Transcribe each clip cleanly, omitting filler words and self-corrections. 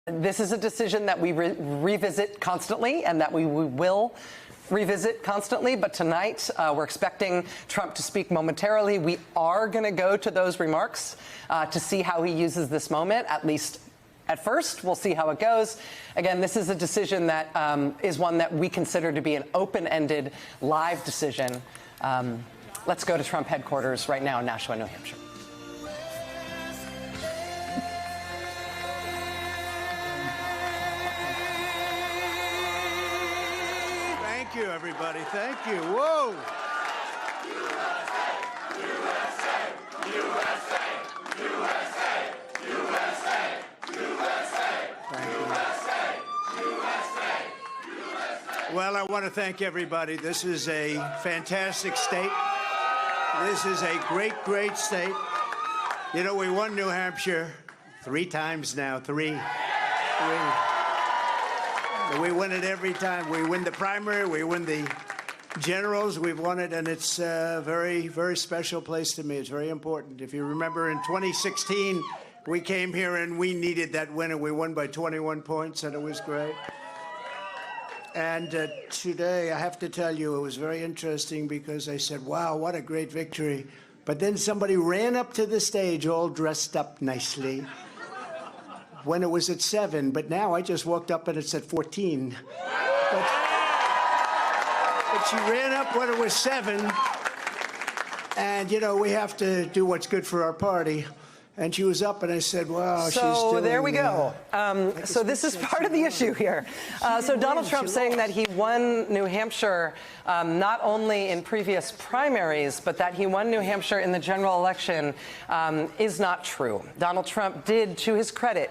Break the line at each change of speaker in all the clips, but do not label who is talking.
This is a decision that we revisit constantly and that we will revisit constantly. But tonight, we're expecting Trump to speak momentarily. We are going to go to those remarks to see how he uses this moment, at least at first. We'll see how it goes. Again, this is a decision that is one that we consider to be an open-ended, live decision. Let's go to Trump headquarters right now in Nashua, New Hampshire.
Thank you, everybody. Thank you. Whoa. Well, I want to thank everybody. This is a fantastic state. This is a great, great state. You know, we won New Hampshire 3 times now. Three. We win it every time. We win the primary, we win the generals, we've won it, and it's a very, very special place to me. It's very important. If you remember, in 2016, we came here and we needed that win, and we won by 21 points, and it was great. And today, I have to tell you, it was very interesting because I said, wow, what a great victory. But then somebody ran up to the stage all dressed up nicely when it was at 7, but now I just walked up and it's at 14. But she ran up when it was 7, and, you know, we have to do what's good for our party. And she was up, and I said, wow, she's doing...
So there we go. So this is part of the issue here. So Donald Trump saying that he won New Hampshire not only in previous primaries, but that he won New Hampshire in the general election is not true. Donald Trump did, to his credit,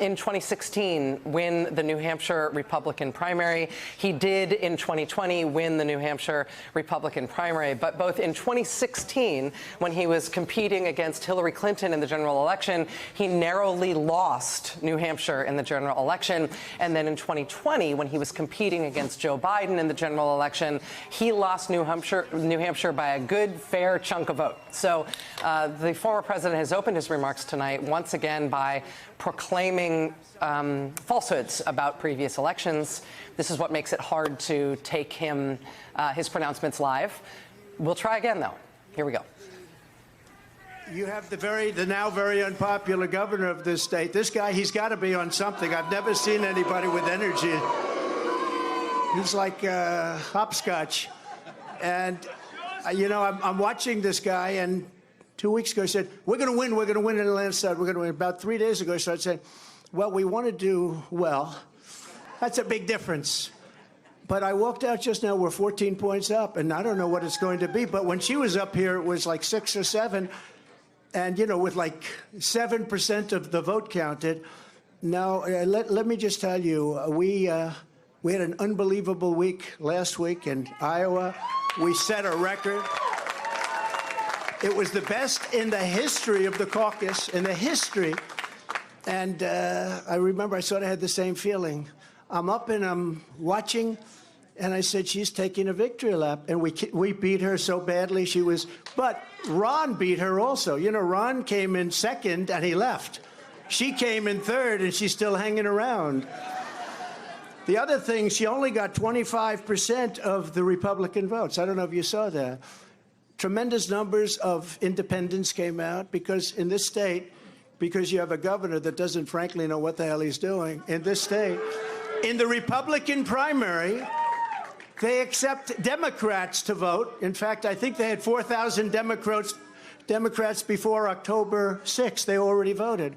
in 2016 win the New Hampshire Republican primary. He did, in 2020, win the New Hampshire Republican primary. But both in 2016, when he was competing against Hillary Clinton in the general election, he narrowly lost New Hampshire in the general election. And then in 2020, when he was competing against Joe Biden in the general election, he lost New Hampshire by a good, fair chunk of vote. So the former president has opened his remarks tonight once again by proclaiming falsehoods about previous elections. This is what makes it hard to take his pronouncements live. We'll try again, though. Here we go.
You have the now very unpopular governor of this state. This guy, he's got to be on something. I've never seen anybody with energy. He's like hopscotch. And, you know, I'm watching this guy, and 2 weeks ago he said, we're going to win in the landslide, we're going to win. About 3 days ago he started saying, well, we want to do well. That's a big difference. But I walked out just now, we're 14 points up, and I don't know what it's going to be. But when she was up here, it was like 6 or 7. And, you know, with like 7% of the vote counted. Now, let me just tell you, we had an unbelievable week last week in Iowa. We set a record. It was the best in the history of the caucus, in the history. And I remember I sort of had the same feeling. I'm up and I'm watching, and I said, she's taking a victory lap. And we beat her so badly, she was... But Ron beat her also. You know, Ron came in second, and he left. She came in third, and she's still hanging around. The other thing, she only got 25% of the Republican votes. I don't know if you saw that. Tremendous numbers of independents came out, because in this state, because you have a governor that doesn't frankly know what the hell he's doing, in this state, in the Republican primary, they accept Democrats to vote. In fact, I think they had 4,000 Democrats before October 6th. They already voted.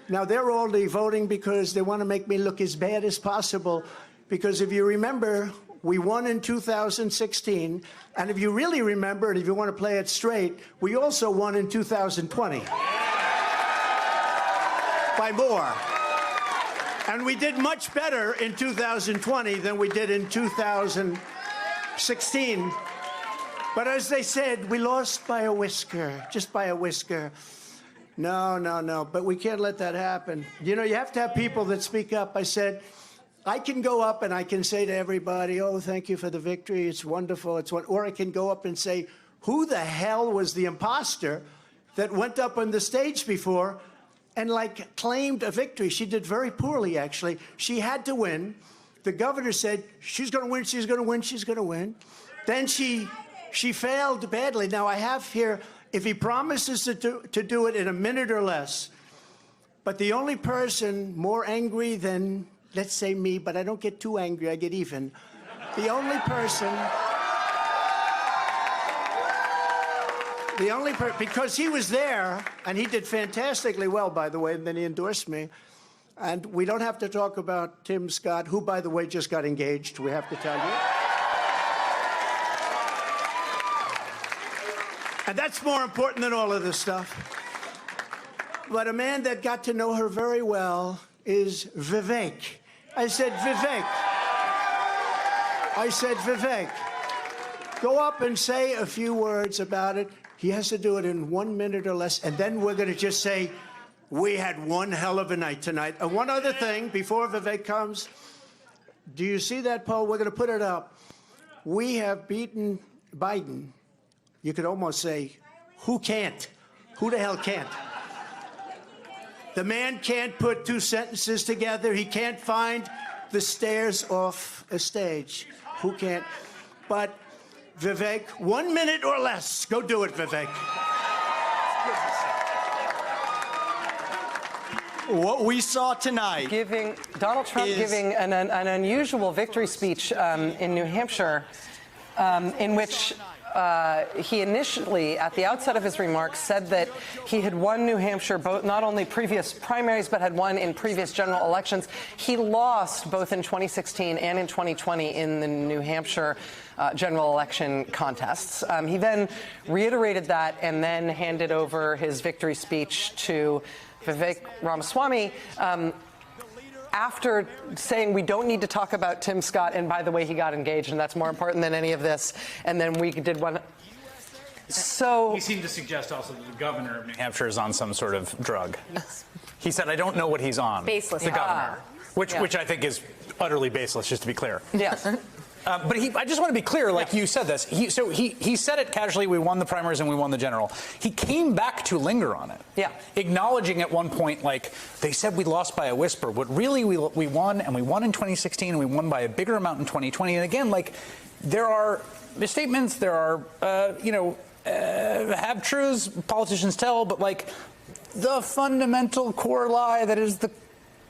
Now, they're only voting because they want to make me look as bad as possible. Because if you remember, we won in 2016. And if you really remember, and if you want to play it straight, we also won in 2020. By more. And we did much better in 2020 than we did in 2016. But as they said, we lost by a whisker, just by a whisker. No. But we can't let that happen. You know, you have to have people that speak up. I said, I can go up and I can say to everybody, oh, thank you for the victory. It's wonderful. Or I can go up and say, who the hell was the imposter that went up on the stage before and like claimed a victory. She did very poorly, actually. She had to win. The governor said, she's going to win, she's going to win, she's going to win. Then she failed badly. Now, I have here, if he promises to do it in a minute or less, but the only person more angry than, let's say, me, but I don't get too angry, I get even. The only person, because he was there, and he did fantastically well, by the way, and then he endorsed me. And we don't have to talk about Tim Scott, who, by the way, just got engaged, we have to tell you. And that's more important than all of this stuff. But a man that got to know her very well is Vivek. I said, Vivek. I said, Vivek, go up and say a few words about it. He has to do it in 1 minute or less, and then we're going to just say, we had one hell of a night tonight. And one other thing, before Vivek comes, do you see that poll? We're going to put it up. We have beaten Biden. You could almost say, who can't? Who the hell can't? The man can't put two sentences together. He can't find the stairs off a stage. Who can't? But Vivek, 1 minute or less. Go do it, Vivek.
What we saw tonight,
Donald Trump giving an unusual victory speech in New Hampshire, in which he initially, at the outset of his remarks, said that he had won New Hampshire both not only previous primaries but had won in previous general elections. He lost both in 2016 and in 2020 in the New Hampshire general election contests. He then reiterated that and then handed over his victory speech to Vivek Ramaswamy. After saying we don't need to talk about Tim Scott, and by the way, he got engaged, and that's more important than any of this, and then we did one. So
he seemed to suggest also that the governor of New Hampshire is on some sort of drug. Yes. He said, I don't know what he's on.
Baseless.
The governor, which I think is utterly baseless, just to be clear.
Yes.
But I just want to be clear, like you said this. He said it casually, we won the primaries and we won the general. He came back to linger on it. Yeah. Acknowledging at one point, like, they said we lost by a whisper, but really we won, and we won in 2016, and we won by a bigger amount in 2020. And again, like, there are misstatements, there are, have truths, politicians tell, but like, the fundamental core lie that is the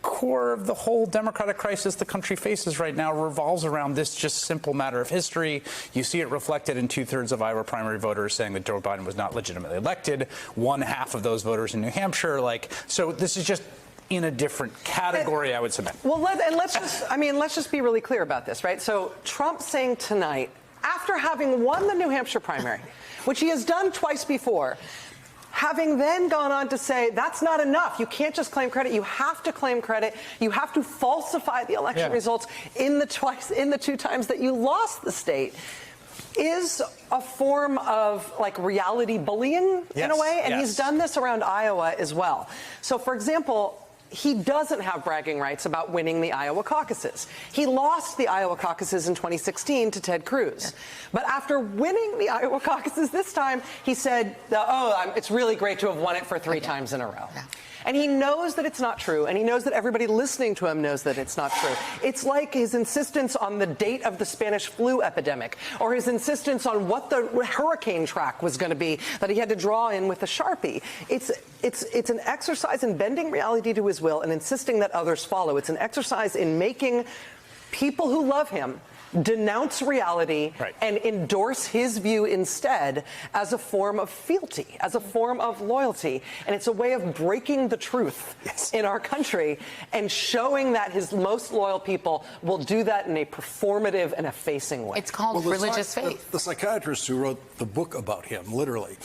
core of the whole democratic crisis the country faces right now revolves around this just simple matter of history. You see it reflected in 2/3 of Iowa primary voters saying that Joe Biden was not legitimately elected. 1/2 of those voters in New Hampshire, so this is just in a different category, I would submit.
Well, let's just be really clear about this, right? So Trump saying tonight, after having won the New Hampshire primary, which he has done twice before, having then gone on to say, that's not enough. You can't just claim credit. You have to claim credit. You have to falsify the election results in the 2 times that you lost the state, is a form of like reality bullying in a way. And he's done this around Iowa as well. So, for example, he doesn't have bragging rights about winning the Iowa caucuses. He lost the Iowa caucuses in 2016 to Ted Cruz. But after winning the Iowa caucuses this time, he said, it's really great to have won it for 3 times in a row. Yeah. And he knows that it's not true, and he knows that everybody listening to him knows that it's not true. It's like his insistence on the date of the Spanish flu epidemic, or his insistence on what the hurricane track was going to be that he had to draw in with a Sharpie. It's an exercise in bending reality to his will and insisting that others follow. It's an exercise in making people who love him denounce reality and endorse his view instead as a form of fealty, as a form of loyalty. And it's a way of breaking the truth in our country and showing that his most loyal people will do that in a performative and effacing way.
It's called religious faith.
The psychiatrists who wrote the book about him, literally,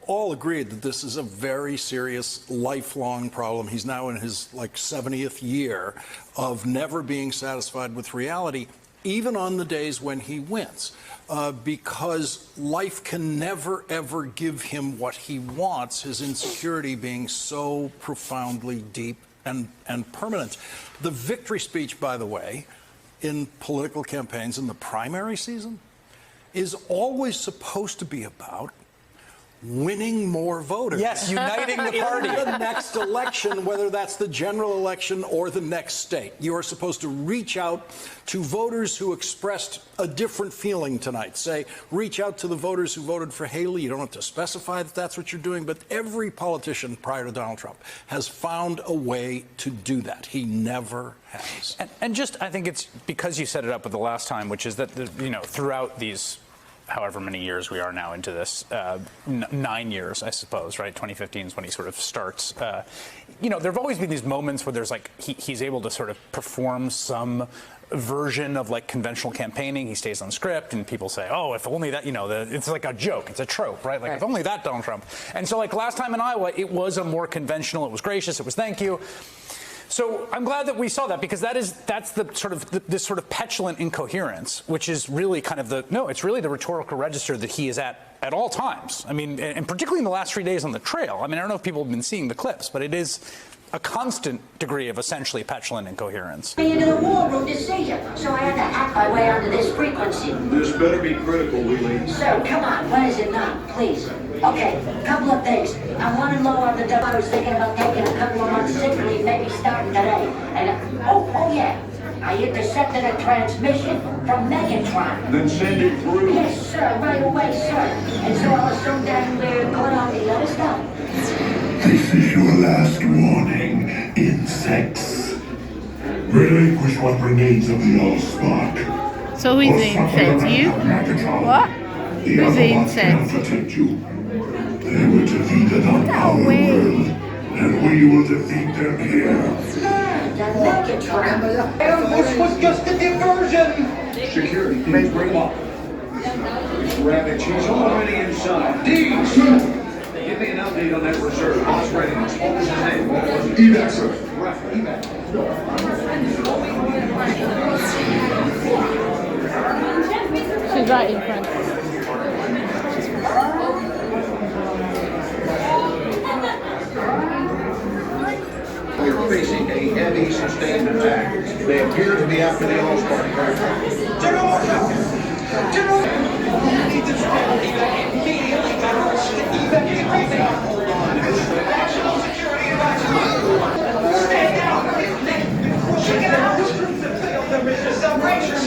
all agreed that this is a very serious, lifelong problem. He's now in his 70th year of never being satisfied with reality, even on the days when he wins, because life can never, ever give him what he wants, his insecurity being so profoundly deep and permanent. The victory speech, by the way, in political campaigns in the primary season is always supposed to be about winning more voters.
Yes, uniting the party.
In the next election, whether that's the general election or the next state. You are supposed to reach out to voters who expressed a different feeling tonight. Say, reach out to the voters who voted for Haley. You don't have to specify that that's what you're doing, but every politician prior to Donald Trump has found a way to do that. He never has.
And just, I think it's because you set it up with the last time, which is that, throughout these however many years we are now into this, 9 years, I suppose, right? 2015 is when he sort of starts. There have always been these moments where there's he's able to sort of perform some version of conventional campaigning. He stays on script and people say, oh, if only that, it's like a joke. It's a trope, right? If only that Donald Trump. And so last time in Iowa, it was a more conventional, it was gracious, it was thank you. So I'm glad that we saw that, because that's the sort of this sort of petulant incoherence, which is really kind of it's really the rhetorical register that he is at all times. I mean, and particularly in the last 3 days on the trail. I mean, I don't know if people have been seeing the clips, but it is a constant degree of essentially petulant incoherence.
Into the war room to see you, so I had to hack my way onto this frequency.
This better be critical, Wheelie.
So, come on, when is it not, please? Okay, couple of things. I'm running low on the dough. I was thinking about taking a couple of months sick leave, maybe starting today. And, oh yeah, I intercepted a transmission from Megatron.
Then send it through.
Yes, sir, right away, sir. And so I'll assume that we're going on the other stuff.
This is your last warning, insects. Relinquish what remains of the Allspark.
So who's the insect? You? What? Who's the insect?
Protect you. They were defeated on our world, and we will defeat them here.
This was just a diversion. Security, please bring up. Rabbit, she's already inside. Deeds! Give me an update on that reserve. Boss readiness. What was his name?
Evac, sir.
Right, evac.
She's right in front.
We're facing a heavy, sustained attack. They appear to be after the Allspark craft. General!
National security advisor. Stay down. Check it out. The mission is outrageous.